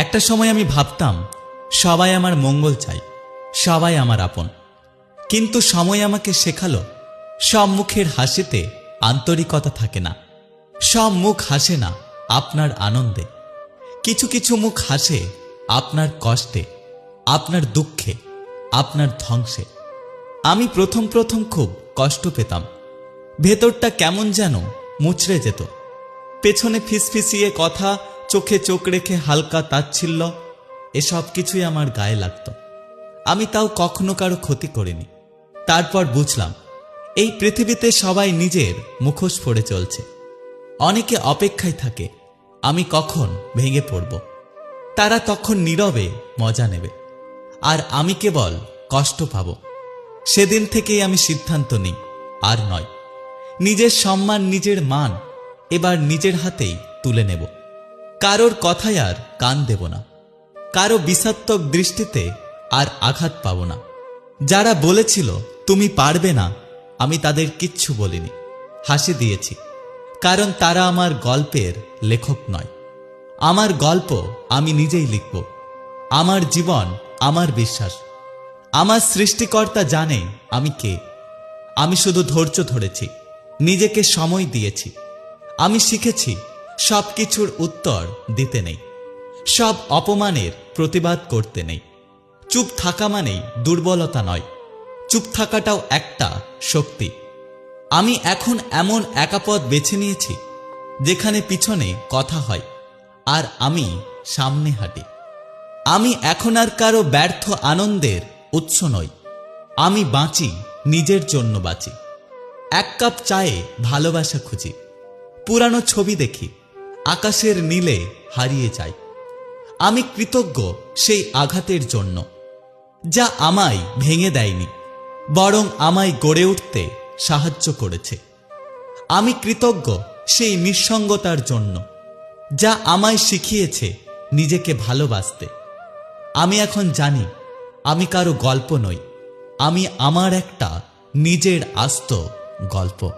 একটা সময় আমি ভাবতাম সবাই আমার মঙ্গল চাই, সবাই আমার আপন। কিন্তু সময় আমাকে শেখালো সব মুখের হাসিতে আন্তরিকতা থাকে না, সব মুখ হাসে না আপনার আনন্দে। কিছু কিছু মুখ হাসে আপনার কষ্টে, আপনার দুঃখে, আপনার ধ্বংসে। আমি প্রথম প্রথম খুব কষ্ট পেতাম, ভেতরটা কেমন যেন মুচড়ে যেত। পেছনে ফিসফিসিয়ে কথা, চোখে চোখ রেখে হালকা তাচ্ছিল্য, এসব কিছুই আমার গায়ে লাগত। আমি তাও কখনো কারো ক্ষতি করিনি। তারপর বুঝলাম এই পৃথিবীতে সবাই নিজের মুখোশ পরে চলছে। অনেকে অপেক্ষায় থাকে আমি কখন ভেঙে পড়ব, তারা তখন নীরবে মজা নেবে, আর আমি কেবল কষ্ট পাব। সেদিন থেকেই আমি সিদ্ধান্ত নিই, আর নয়, নিজের সম্মান, নিজের মান এবার নিজের হাতেই তুলে নেব। কারোর কথায় আর কান দেব না, কারো বিষাত্মক দৃষ্টিতে আর আঘাত পাব না। যারা বলেছিল তুমি পারবে না, আমি তাদের কিচ্ছু বলিনি, হাসি দিয়েছি। কারণ তারা আমার গল্পের লেখক নয়। আমার গল্প আমি নিজেই লিখব। আমার জীবন, আমার বিশ্বাস। আমার সৃষ্টিকর্তা জানে আমি কে। আমি শুধু ধৈর্য ধরেছি, নিজেকে সময় দিয়েছি। আমি শিখেছি সব কিছুর উত্তর দিতে নেই, সব অপমানের প্রতিবাদ করতে নেই। চুপ থাকা মানেই দুর্বলতা নয়, চুপ থাকাটাও একটা শক্তি। আমি এখন এমন একা পথ বেছে নিয়েছি যেখানে পিছনে কথা হয় আর আমি সামনে হাঁটি। আমি এখন আর কারো ব্যর্থ আনন্দের উৎস নই। আমি বাঁচি, নিজের জন্য বাঁচি। এক কাপ চায়ে ভালোবাসা খুঁজি, পুরানো ছবি দেখি, আকাশের নীলে হারিয়ে যাই। আমি কৃতজ্ঞ সেই আঘাতের জন্য, যা আমায় ভেঙে দেয়নি, বরং আমায় গড়ে উঠতে সাহায্য করেছে। আমি কৃতজ্ঞ সেই নিঃসঙ্গতার জন্য, যা আমায় শিখিয়েছে নিজেকে ভালোবাসতে। আমি এখন জানি আমি কারো গল্প নই, আমি আমার একটা নিজের আস্ত গল্প।